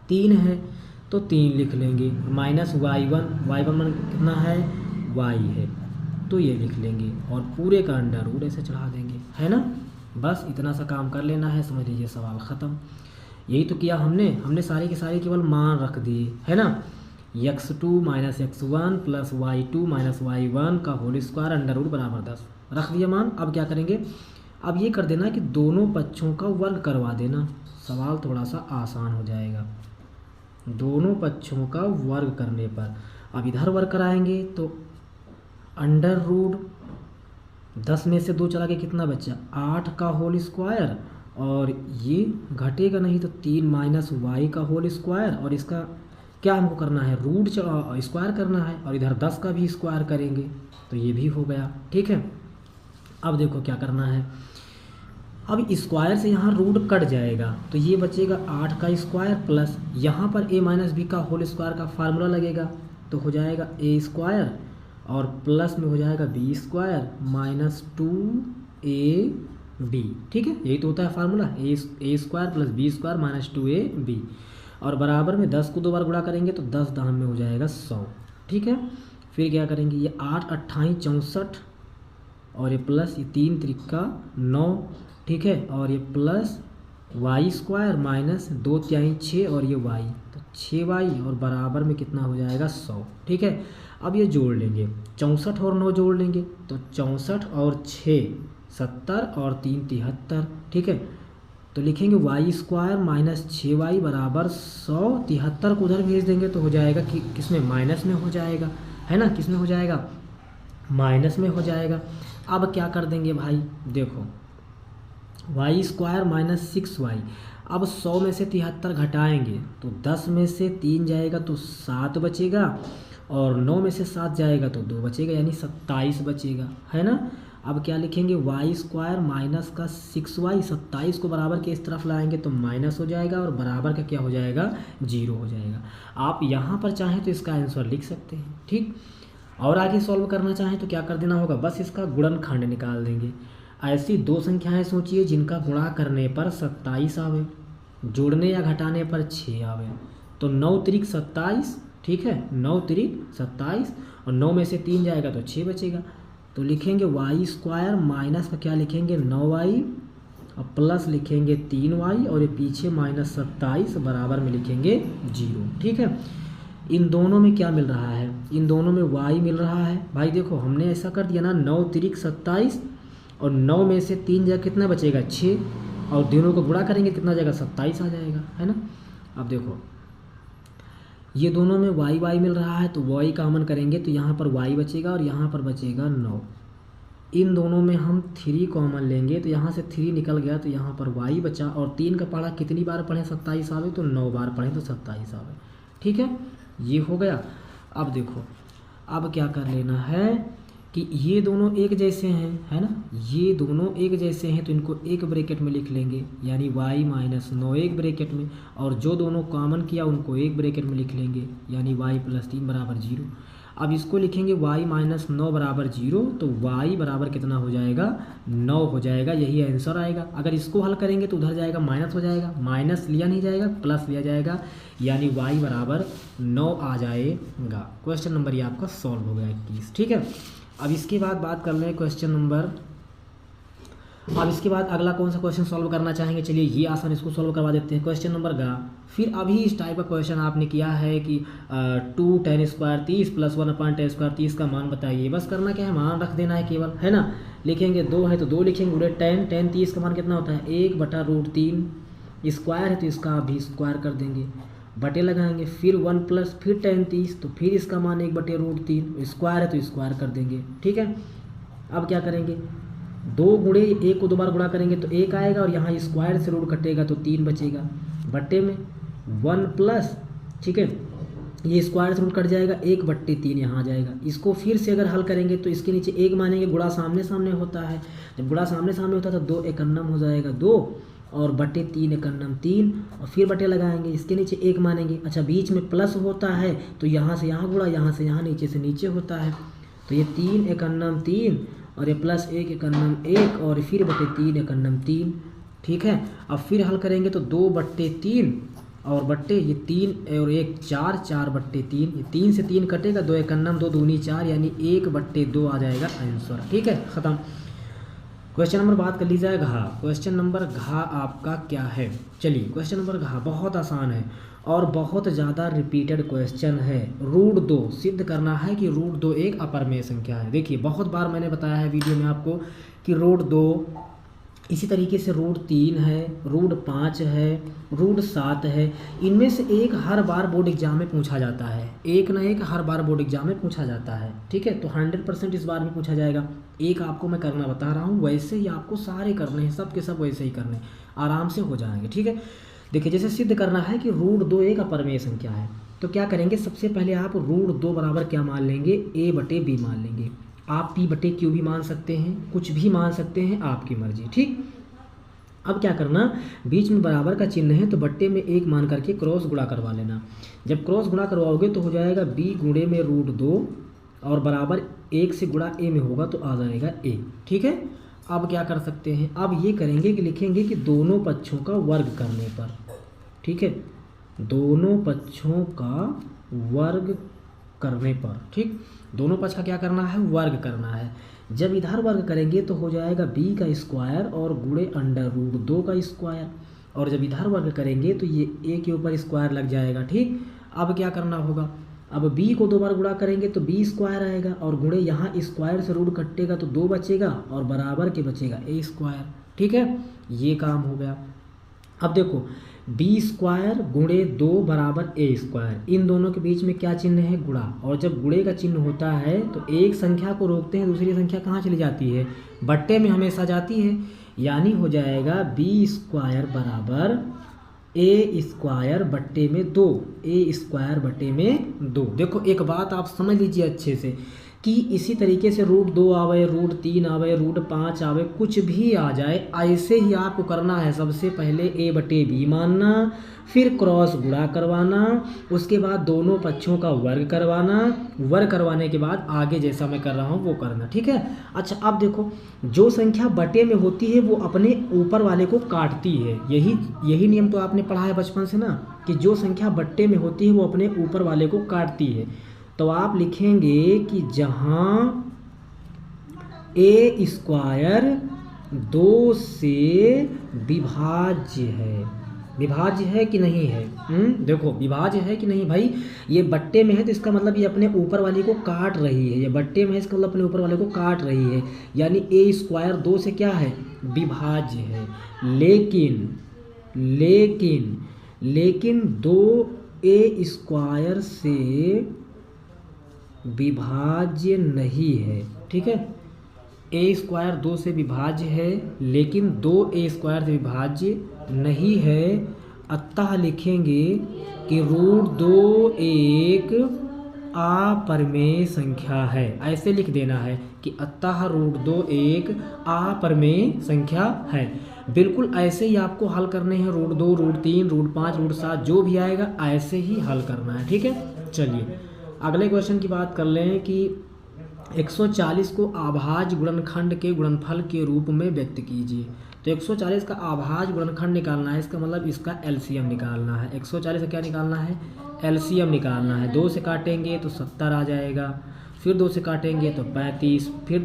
3 है, तो 3 लिख लेंगे, माइनस y1 मान कितना है, y है, तो ये लिख लेंगे और पूरे का अंडर रूट ऐसे चढ़ा देंगे, है ना। बस इतना सा काम कर लेना है, समझ लीजिए सवाल ख़त्म। यही तो किया हमने सारी की सारी केवल मान रख दिए, है ना। x2 minus x1 plus y2 minus y1 का होल स्क्वायर अंडर रूट बराबर 10 रख दिया मान। अब क्या करेंगे, अब ये कर देना कि दोनों पक्षों का वर्ग करवा देना, सवाल थोड़ा सा आसान हो जाएगा। दोनों पक्षों का वर्ग करने पर अब इधर वर्ग कराएंगे तो अंडर रूट 10 में से 2 चला के कितना बचा, 8 का होल स्क्वायर, और ये घटेगा नहीं तो 3 माइनस y का होल स्क्वायर, और इसका क्या हमको करना है, रूट स्क्वायर करना है, और इधर 10 का भी स्क्वायर करेंगे तो ये भी हो गया। ठीक है, अब देखो क्या करना है, अब स्क्वायर से यहाँ रूट कट जाएगा तो ये बचेगा 8 का स्क्वायर प्लस यहाँ पर a माइनस बी का होल स्क्वायर का फार्मूला लगेगा तो हो जाएगा a स्क्वायर और प्लस में हो जाएगा b स्क्वायर माइनस 2ab। ठीक है, यही तो होता है formula, a square plus b square minus 2ab, और बराबर में 10 को 2 बार गुणा करेंगे तो 10 दाम में हो जाएगा 100। ठीक है, फिर क्या करेंगे, ये 8 28 64 और ये प्लस ये 3 त्रिका 9। ठीक है, और ये प्लस y स्क्वायर माइनस 2 3 6 और ये y, तो 6y और बराबर में कितना हो जाएगा 100। ठीक है, अब ये जोड़ लेंगे 64 और 9 जोड़ लेंगे तो 64 और 6 70 और 3 73। ठीक है, तो लिखेंगे y स्क्वायर माइनस 6y बराबर 100। 73 को उधर भेज देंगे तो हो जाएगा कि किस में, माइनस में हो जाएगा, है ना, किस में हो जाएगा, माइनस में हो जाएगा। अब क्या कर देंगे भाई, देखो y स्क्वायर माइनस 6y, अब 100 में से 73 घटाएंगे तो 10 में से 3 जाएगा तो 7 बचेगा, और 9 में से 7 जाएगा तो 2 बचेगा, यानी 27 बचेगा, है ना। अब क्या लिखेंगे, y स्क्वायर माइनस का 6y, 27 को बराबर के इस तरफ लाएंगे तो माइनस हो जाएगा और बराबर का क्या हो जाएगा, 0 हो जाएगा। आप यहाँ पर चाहें तो इसका आंसर लिख सकते हैं। ठीक, और आगे सॉल्व करना चाहें तो क्या कर देना होगा, बस इसका गुणनखंड निकाल देंगे। ऐसी दो संख्याएं सोचिए जिनका गुणा करने पर 27 आवे, जोड़ने या घटाने पर 6 आवे। तो 9 तिरिक 27, ठीक है, 9 तिरिक 27 और 9 में से 3 जाएगा तो 6 बचेगा। तो लिखेंगे वाई स्क्वायर माइनस का क्या लिखेंगे 9y और प्लस लिखेंगे 3y और ये पीछे माइनस 27 बराबर में लिखेंगे 0। ठीक है, इन दोनों में क्या मिल रहा है, इन दोनों में y मिल रहा है। भाई देखो हमने ऐसा कर दिया ना, 9 तिरिक 27 और 9 में से 3 जाएगा कितना बचेगा 6 और दोनों को गुणा करेंगे कितना जाएगा 27 आ जाएगा, है ना। अब देखो ये दोनों में y मिल रहा है तो y कॉमन करेंगे तो यहाँ पर y बचेगा और यहाँ पर बचेगा 9। इन दोनों में हम 3 कॉमन लेंगे तो यहाँ से 3 निकल गया तो यहाँ पर y बचा और 3 का पढ़ा कितनी बार पढ़ें 27 आवे तो 9 बार पढ़ें तो 27 आवे। ठीक है, ये हो गया। अब देखो अब क्या कर लेना है कि ये दोनों एक जैसे हैं, है ना, ये दोनों एक जैसे हैं तो इनको एक ब्रैकेट में लिख लेंगे, यानी y माइनस 9 एक ब्रैकेट में, और जो दोनों कॉमन किया उनको एक ब्रैकेट में लिख लेंगे, यानी y प्लस 3 बराबर 0। अब इसको लिखेंगे y माइनस 9 बराबर 0 तो y बराबर कितना हो जाएगा 9 हो जाएगा, यही आंसर आएगा। अगर इसको हल करेंगे तो उधर जाएगा माइनस हो जाएगा, माइनस लिया नहीं जाएगा प्लस लिया जाएगा, यानी y बराबर 9 आ जाएगा। क्वेश्चन नंबर ये आपका सॉल्व हो गया 21। ठीक है, अब इसके बाद बात कर लें क्वेश्चन नंबर, अब इसके बाद अगला कौन सा क्वेश्चन सॉल्व करना चाहेंगे, चलिए ये आसान इसको सॉल्व करवा देते हैं। क्वेश्चन नंबर गा, फिर अभी इस टाइप का क्वेश्चन आपने किया है कि 2 tan square 30 plus 1 upon tan square 30 का मान बताइए। बस करना क्या है, मान रख देना है केवल, है ना। लिखेंगे 2 है तो 2 लिखेंगे, उड़े tan 30 का मान कितना होता है 1/√3, स्क्वायर है तो इसका आप भी स्क्वायर कर देंगे, बटे लगाएंगे, फिर 1 प्लस फिर tan 30 तो फिर इसका मान 1/√3, स्क्वायर है तो स्क्वायर कर देंगे। ठीक है, अब क्या करेंगे 2 गुणे 1 को 2 बार गुणा करेंगे तो 1 आएगा और यहाँ स्क्वायर से रूट कटेगा तो 3 बचेगा, बट्टे में 1 प्लस, ठीक है, ये स्क्वायर से रूट कट जाएगा 1/3 यहाँ आ जाएगा। इसको फिर से अगर हल करेंगे तो इसके नीचे 1 मानेंगे, गुणा सामने सामने होता है, जब गुणा सामने सामने होता है तो 2 एकन्नम हो जाएगा 2 और बटे 3 एकन्नम 3 और फिर बटे लगाएंगे, इसके नीचे 1 मानेंगे। अच्छा बीच में प्लस होता है तो यहाँ से यहाँ गुणा, यहाँ से यहाँ, नीचे से नीचे होता है, तो ये 3 एकन्नम 3 और ये प्लस 1 एकन्नम 1 और फिर बटे 3 एकन्नम 3। ठीक है, अब फिर हल करेंगे तो 2/3 और बट्टे ये 3 और 1 4, 4/3, ये 3 से 3 कटेगा, 2 एकन्नम 2 दूनी 4 यानी 1/2 आ जाएगा आंसर। ठीक है, ख़त्म। क्वेश्चन नंबर बात कर ली जाए घा। क्वेश्चन नंबर घा आपका क्या है, चलिए क्वेश्चन नंबर घा बहुत आसान है और बहुत ज़्यादा रिपीटेड क्वेश्चन है। √2 सिद्ध करना है कि √2 एक अपरमेय संख्या है। देखिए बहुत बार मैंने बताया है वीडियो में आपको कि √2, इसी तरीके से √3 है, √5 है, √7 है, इनमें से एक हर बार बोर्ड एग्जाम में पूछा जाता है, एक ना एक हर बार बोर्ड एग्जाम में पूछा जाता है। ठीक है, तो 100% इस बार भी पूछा जाएगा। एक आपको मैं करना बता रहा हूँ, वैसे ही आपको सारे करने हैं, सब के सब वैसे ही करने, आराम से हो जाएंगे। ठीक है, देखिए जैसे सिद्ध करना है कि √2 एक अपरमेय संख्या है तो क्या करेंगे, सबसे पहले आप √2 बराबर क्या मान लेंगे, a/b मान लेंगे। आप p/q भी मान सकते हैं, कुछ भी मान सकते हैं, आपकी मर्जी। ठीक, अब क्या करना, बीच में बराबर का चिन्ह है तो बट्टे में 1 मान करके क्रॉस गुणा करवा लेना। जब क्रॉस गुणा करवाओगे तो हो जाएगा b गुणे में √2 और बराबर 1 से गुणा a में होगा तो आ जाएगा a। ठीक है, अब क्या कर सकते हैं, अब ये करेंगे कि लिखेंगे कि दोनों पक्षों का वर्ग करने पर, ठीक है, दोनों पक्षों का वर्ग करने पर, ठीक, दोनों पक्ष का क्या करना है, वर्ग करना है। जब इधर वर्ग करेंगे तो हो जाएगा b का स्क्वायर और गुणे √2 का स्क्वायर, और जब इधर वर्ग करेंगे तो ये a के ऊपर स्क्वायर लग जाएगा। ठीक, अब क्या करना होगा, अब b को 2 बार गुणा करेंगे तो b स्क्वायर आएगा और गुणे यहाँ स्क्वायर से रूट कटेगा तो 2 बचेगा और बराबर के बचेगा a स्क्वायर। ठीक है, ये काम हो गया। अब देखो b स्क्वायर गुणे 2 बराबर a स्क्वायर, इन दोनों के बीच में क्या चिन्ह है, गुणा, और जब गुणे का चिन्ह होता है तो एक संख्या को रोकते हैं, दूसरी संख्या कहाँ चली जाती है, बट्टे में हमेशा जाती है, यानी हो जाएगा b स्क्वायर बराबर a स्क्वायर बट्टे में 2, a स्क्वायर बट्टे में 2। देखो एक बात आप समझ लीजिए अच्छे से, कि इसी तरीके से √2 आवे, √3 आवे, √5 आवे, कुछ भी आ जाए, ऐसे ही आपको करना है। सबसे पहले a/b मानना, फिर क्रॉस गुणा करवाना, उसके बाद दोनों पक्षों का वर्ग करवाना, वर्ग करवाने के बाद आगे जैसा मैं कर रहा हूँ वो करना, ठीक है। अच्छा अब देखो, जो संख्या बटे में होती है वो अपने ऊपर वाले को काटती है। यही नियम तो आपने पढ़ा है बचपन से ना, कि जो संख्या बट्टे में होती है वो अपने ऊपर वाले को काटती है। तो आप लिखेंगे कि जहाँ a² 2 से विभाज्य है, विभाज्य है कि नहीं है? देखो विभाज्य है कि नहीं भाई, ये बट्टे में है तो इसका मतलब ये अपने ऊपर वाले को काट रही है, ये बट्टे में है इसका मतलब अपने ऊपर वाले को काट रही है, यानी a² 2 से क्या है, विभाज्य है। लेकिन 2a² से विभाज्य नहीं है, ठीक है। a² 2 से विभाज्य है लेकिन 2a² से विभाज्य नहीं है, अतः लिखेंगे कि √2 एक अपरिमेय संख्या है। ऐसे लिख देना है कि अतः √2 एक अपरिमेय संख्या है। बिल्कुल ऐसे ही आपको हल करने हैं, √2, √3, √5, √7 जो भी आएगा ऐसे ही हल करना है, ठीक है। चलिए अगले क्वेश्चन की बात कर लें कि 140 को अभाज्य गुणनखंड के गुणनफल के रूप में व्यक्त कीजिए। तो 140 का अभाज्य गुणनखंड निकालना है, इसका मतलब इसका एलसीएम निकालना है। 140 का क्या निकालना है, एलसीएम निकालना है। 2 से काटेंगे तो 70 आ जाएगा, फिर 2 से काटेंगे तो 35, फिर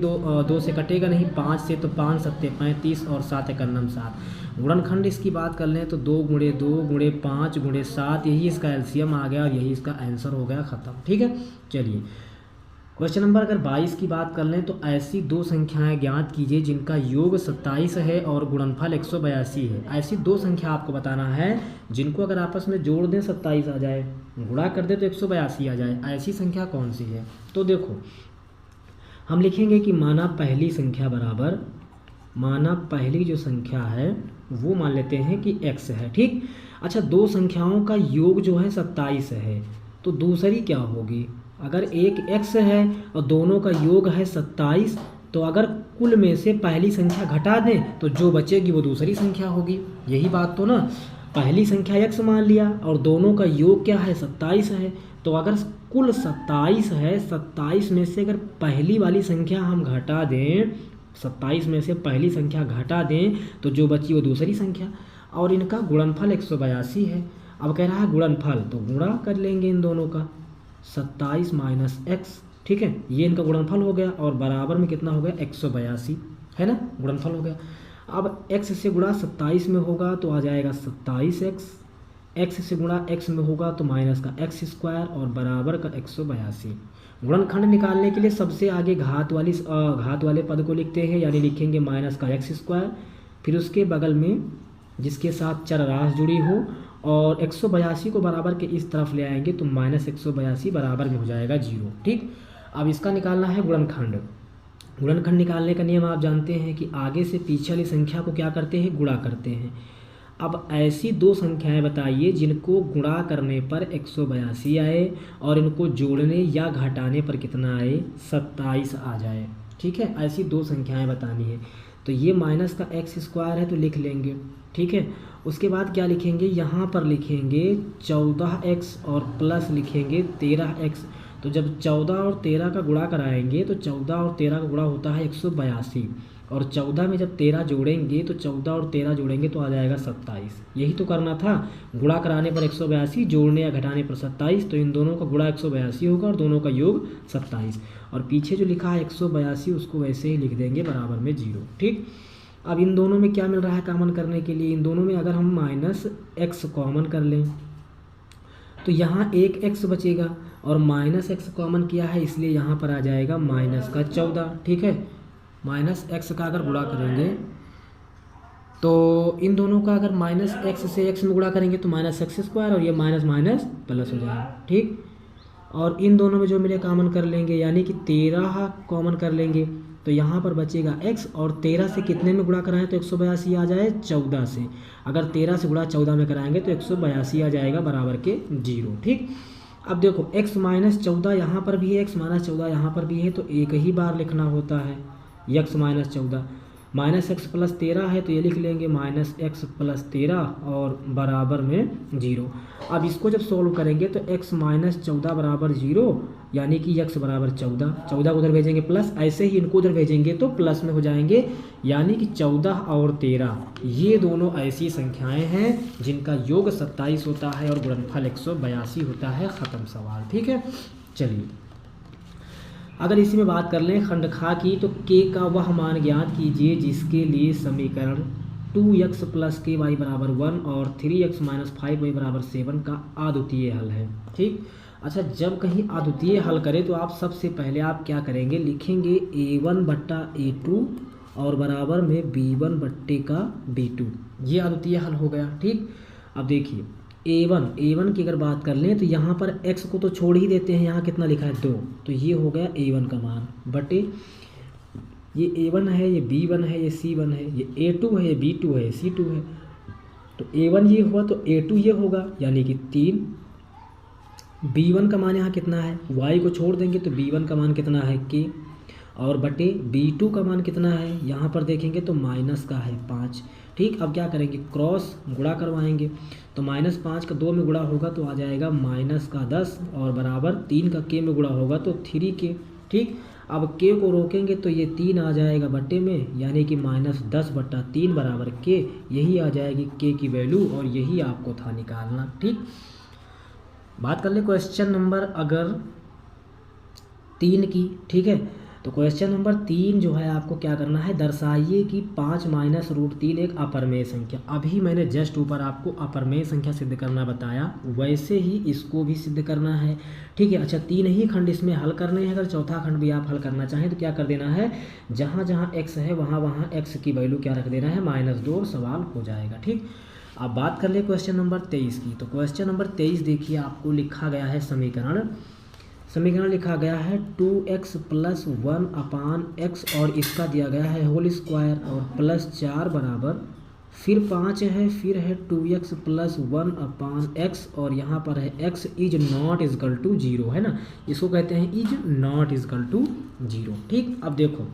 2 से कटेगा नहीं, 5 से तो 5 7 35 और 7 1 9 7। गुणनखंड इसकी बात कर लें तो 2 × 2 × 5 × 7, यही इसका एलसीएम आ गया और यही इसका आंसर हो गया, ख़त्म, ठीक है। चलिए क्वेश्चन नंबर अगर 22 की बात कर लें तो ऐसी दो संख्याएं ज्ञात कीजिए जिनका योग 27 है और गुणनफल 182 है। ऐसी दो संख्या आपको बताना है जिनको अगर आपस में जोड़ दें 27 आ जाए, गुणा कर दें तो 182 आ जाए। ऐसी संख्या कौन सी है? तो देखो हम लिखेंगे कि माना पहली संख्या बराबर, माना पहली जो संख्या है वो मान लेते हैं कि x है, ठीक। अच्छा दो संख्याओं का योग जो है 27 है, तो दूसरी क्या होगी? अगर एक x है और दोनों का योग है 27, तो अगर कुल में से पहली संख्या घटा दें तो जो बचेगी वो दूसरी संख्या होगी। यही बात तो ना, पहली संख्या x मान लिया और दोनों का योग क्या है 27 है, तो अगर कुल 27 है, 27 में से अगर पहली वाली संख्या हम घटा दें, 27 में से पहली संख्या घटा दें तो जो बची वो दूसरी संख्या, और इनका गुणनफल 182 है। अब कह रहा है गुणनफल, तो गुणा कर लेंगे इन दोनों का, 27 - x, ठीक है, ये इनका गुणनफल हो गया और बराबर में कितना हो गया 182, है ना, गुणनफल हो गया। अब x से गुणा 27 में होगा तो आ जाएगा 27x, x से गुणा x में होगा तो माइनस का x² और बराबर का 182। गुणनखंड निकालने के लिए सबसे आगे घात वाले पद को लिखते हैं, यानी लिखेंगे माइनस का x², फिर उसके बगल में जिसके साथ चरराशि जुड़ी हो और 182 को बराबर के इस तरफ ले आएंगे तो -182 बराबर में हो जाएगा 0, ठीक। अब इसका निकालना है गुणनखंड। गुणनखंड निकालने का नियम आप जानते हैं कि आगे से पीछे वाली संख्या को क्या करते हैं, गुणा करते हैं। अब ऐसी दो संख्याएं बताइए जिनको गुणा करने पर 182 आए और इनको जोड़ने या घटाने पर कितना आए, 27 आ जाए, ठीक है। ऐसी दो संख्याएं बतानी है, तो ये माइनस का x² है तो लिख लेंगे, ठीक है। उसके बाद क्या लिखेंगे, यहाँ पर लिखेंगे 14x और प्लस लिखेंगे 13x। तो जब 14 और 13 का गुणा कराएंगे तो 14 और 13 का गुणा होता है 182, और 14 में जब 13 जोड़ेंगे तो 14 और 13 जोड़ेंगे तो आ जाएगा 27। यही तो करना था, गुणा कराने पर 182, जोड़ने या घटाने पर 27, तो इन दोनों का गुणा 182 होगा और दोनों का योग 27, और पीछे जो लिखा है 182 उसको वैसे ही लिख देंगे बराबर में 0, ठीक। अब इन दोनों में क्या मिल रहा है कॉमन करने के लिए, इन दोनों में अगर हम -x कॉमन कर लें तो यहाँ एक x बचेगा और -x कॉमन किया है इसलिए यहाँ पर आ जाएगा -14, ठीक है। -x का अगर गुणा करेंगे तो इन दोनों का अगर -x से x में गुणा करेंगे तो -x² और ये माइनस माइनस प्लस हो जाएगा, ठीक। और इन दोनों में जो मिले कॉमन कर लेंगे, यानी कि 13 कॉमन कर लेंगे तो यहाँ पर बचेगा x, और 13 से कितने में गुणा कराएं तो 182 आ जाए, 14 से। अगर 13 से गुणा 14 में कराएंगे तो 182 आ जाएगा बराबर के 0, ठीक। अब देखो x-14 यहाँ पर भी है, x-14 यहाँ पर भी है, तो एक ही बार लिखना होता है x-14। -x+13 है तो ये लिख लेंगे -x+13 और बराबर में 0। अब इसको जब सॉल्व करेंगे तो x-14 बराबर 0 यानी कि x बराबर 14, 14 को उधर भेजेंगे प्लस, ऐसे ही इनको उधर भेजेंगे तो प्लस में हो जाएंगे, यानी कि 14 और 13 ये दोनों ऐसी संख्याएं हैं जिनका योग 27 होता है और गुणनफल 182 होता है। ख़त्म सवाल। ठीक है, चलिए अगर इसी में बात कर लें खंडखा की, तो k का वह मान ज्ञात कीजिए जिसके लिए समीकरण 2x + ky बराबर 1 और 3x - 5y बराबर 7 का अद्वितीय हल है। ठीक, अच्छा जब कहीं अद्वितीय हल करें तो आप सबसे पहले आप क्या करेंगे, लिखेंगे a1 बट्टा a2 और बराबर में b1 बट्टे का b2, ये अद्वितीय हल हो गया। ठीक, अब देखिए a1 की अगर बात कर लें तो यहाँ पर x को तो छोड़ ही देते हैं, यहाँ कितना लिखा है 2, तो ये हो गया a1 का मान बटे ये a1 है, ये b1 है, ये c1 है, ये a2 है, ये b2 है, ये c2 है, तो a1 ये हुआ तो a2 ये होगा यानी कि 3। b1 का मान यहाँ कितना है, y को छोड़ देंगे तो b1 का मान कितना है k, और बटे b2 का मान कितना है, यहाँ पर देखेंगे तो माइनस का है 5। ठीक, अब क्या करेंगे, क्रॉस गुणा करवाएंगे तो -5 का 2 में गुणा होगा तो आ जाएगा -10 और बराबर 3 का k में गुणा होगा तो 3k। ठीक, अब k को रोकेंगे तो ये 3 आ जाएगा बटे में, यानी कि -10/3 बराबर k, यही आ जाएगी k की वैल्यू और यही आपको था निकालना। ठीक, बात कर ले क्वेश्चन नंबर अगर 3 की। ठीक है, तो क्वेश्चन नंबर 3 जो है आपको क्या करना है, दर्शाइए कि 5 - √3 एक अपरमेय संख्या। अभी मैंने जस्ट ऊपर आपको अपरमेय संख्या सिद्ध करना बताया, वैसे ही इसको भी सिद्ध करना है। ठीक है, अच्छा 3 ही खंड इसमें हल करने हैं, अगर चौथा खंड भी आप हल करना चाहें तो क्या कर देना है, जहाँ जहाँ x है वहाँ वहाँ x की वैल्यू क्या रख देना है, -2, सवाल हो जाएगा। ठीक, अब बात कर ले क्वेश्चन नंबर 23 की। तो क्वेश्चन नंबर 23 देखिए आपको लिखा गया है समीकरण लिखा गया है 2x + 1/x और इसका दिया गया है होल स्क्वायर और +4 बराबर, फिर 5 है, फिर है 2x + 1/x और यहाँ पर है x ≠ 0 है ना, इसको कहते हैं = 0। ठीक, अब देखो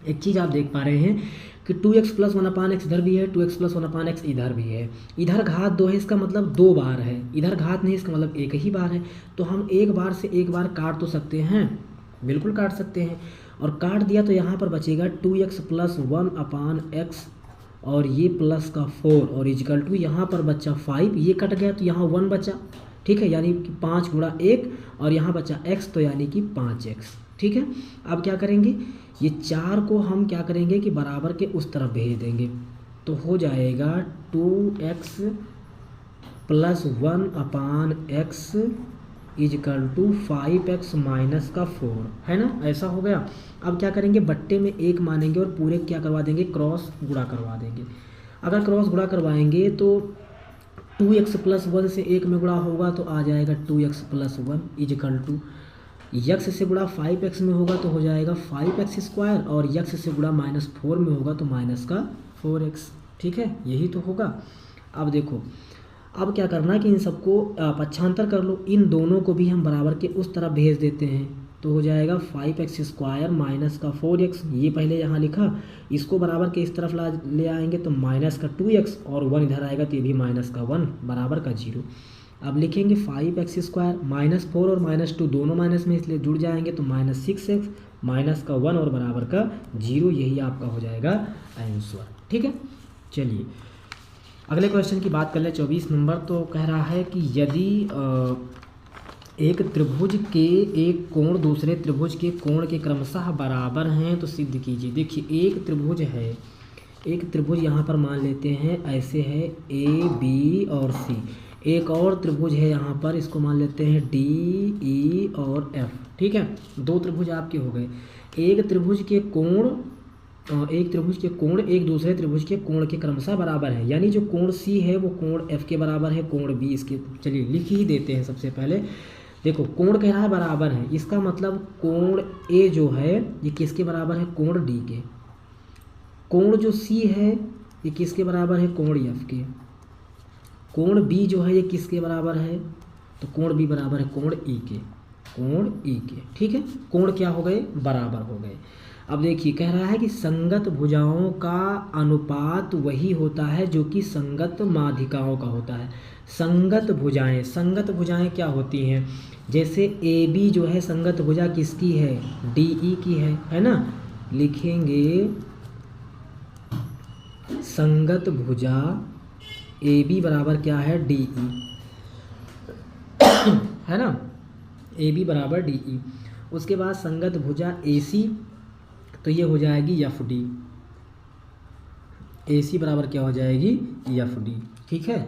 एक चीज़ आप देख पा रहे हैं कि 2x + 1/x इधर भी है, 2x + 1/x इधर भी है, इधर घात 2 है इसका मतलब 2 बार है, इधर घात नहीं इसका मतलब एक ही बार है, तो हम एक बार से एक बार काट तो सकते हैं, बिल्कुल काट सकते हैं, और काट दिया तो यहाँ पर बचेगा 2x + 1/x और ये प्लस का 4 और = यहाँ पर बचा 5, ये कट गया तो यहाँ 1 बचा। ठीक है, यानी कि 5 × 1 और यहाँ बचा x तो यानी कि 5x। ठीक है, अब क्या करेंगे, ये 4 को हम क्या करेंगे कि बराबर के उस तरफ भेज देंगे तो हो जाएगा 2x + 1/x = 5x - 4 है ना, ऐसा हो गया। अब क्या करेंगे, बट्टे में 1 मानेंगे और पूरे क्या करवा देंगे, क्रॉस गुणा करवा देंगे। अगर क्रॉस गुणा करवाएंगे तो 2x + 1 से 1 में गुणा होगा तो आ जाएगा 2x + 1 = x से गुणा 5x में होगा तो हो जाएगा 5x² और x से गुणा -4 में होगा तो -4x। ठीक है, यही तो होगा। अब देखो, अब क्या करना है कि इन सबको पक्षांतर कर लो, इन दोनों को भी हम बराबर के उस तरफ भेज देते हैं तो हो जाएगा 5x² - 4x, ये पहले यहाँ लिखा, इसको बराबर के इस तरफ ले आएंगे तो -2x और 1 इधर आएगा तो ये भी -1 बराबर का 0। अब लिखेंगे 5x² -4 और -2 दोनों माइनस में इसलिए जुड़ जाएंगे तो -6x -1 और बराबर का 0, यही आपका हो जाएगा आंसर। ठीक है, चलिए अगले क्वेश्चन की बात कर ले 24 नंबर। तो कह रहा है कि यदि एक त्रिभुज के एक कोण दूसरे त्रिभुज के कोण के क्रमशः बराबर हैं तो सिद्ध कीजिए। देखिए एक त्रिभुज है, एक त्रिभुज यहाँ पर मान लेते हैं ऐसे है AB और C, एक और त्रिभुज है यहाँ पर, इसको मान लेते हैं DE और F। ठीक है, 2 त्रिभुज आपके हो गए। एक त्रिभुज के कोण एक दूसरे त्रिभुज के कोण के क्रमशः बराबर है, यानी जो कोण C है वो कोण F के बराबर है, कोण B इसके, चलिए लिख ही देते हैं। सबसे पहले देखो कोण कह रहा है बराबर है, इसका मतलब कोण A जो है ये किसके बराबर है, कोण D के। कोण जो C है ये किसके बराबर है, कोण F के। कोण B जो है ये किसके बराबर है, तो कोण बी बराबर है कोण ई के, कोण ई के, ठीक है। कोण क्या हो गए, बराबर हो गए। अब देखिए कह रहा है कि संगत भुजाओं का अनुपात वही होता है जो कि संगत माध्यिकाओं का होता है। संगत भुजाएं क्या होती हैं, जैसे ए बी जो है संगत भुजा किसकी है, डी ई की है ना। लिखेंगे संगत भुजा ए बी बराबर क्या है, डी ई, है ना, ए बी बराबर डी ई। उसके बाद संगत भुजा ए सी, तो ये हो जाएगी एफ डी, ए सी बराबर क्या हो जाएगी, एफ डी, ठीक है।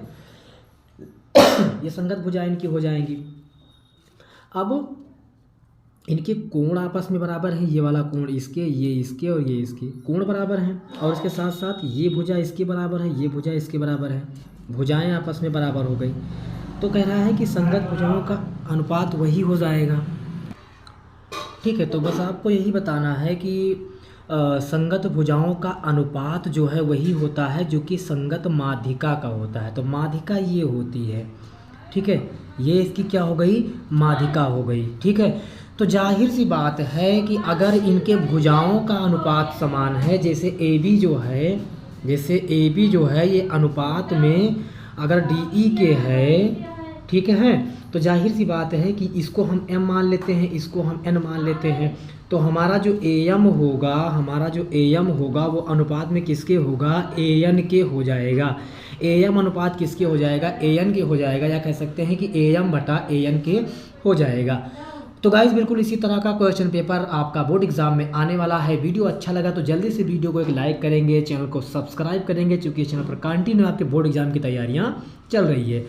ये संगत भुजा इनकी हो जाएंगी। अब इनके कोण आपस में बराबर हैं, ये वाला कोण इसके, ये इसके और ये इसके कोण बराबर हैं, और इसके साथ साथ ये भुजा इसके बराबर है, ये भुजा इसके बराबर है, भुजाएं आपस में बराबर हो गई। तो कह रहा है कि संगत भुजाओं का अनुपात वही हो जाएगा, ठीक है। तो बस आपको यही बताना है कि संगत भुजाओं का अनुपात जो है वही होता है जो कि संगत माध्यिका का होता है। तो माध्यिका ये होती है, ठीक है, ये इसकी क्या हो गई, माध्यिका हो गई, ठीक है। तो जाहिर सी बात है कि अगर इनके भुजाओं का अनुपात समान है, जैसे ए बी जो है ये अनुपात में अगर डी ई के है, ठीक है, तो जाहिर सी बात है कि इसको हम m मान लेते हैं, इसको हम n मान लेते हैं। तो हमारा जो am होगा वो अनुपात में किसके होगा, an के हो जाएगा। am अनुपात किसके हो जाएगा, an के हो जाएगा, या कह सकते हैं कि am बटा an के हो जाएगा। तो गाइस बिल्कुल इसी तरह का क्वेश्चन पेपर आपका बोर्ड एग्जाम में आने वाला है। वीडियो अच्छा लगा तो जल्दी से वीडियो को एक लाइक करेंगे, चैनल को सब्सक्राइब करेंगे, क्योंकि चैनल पर कंटिन्यू आपके बोर्ड एग्जाम की तैयारियाँ चल रही है।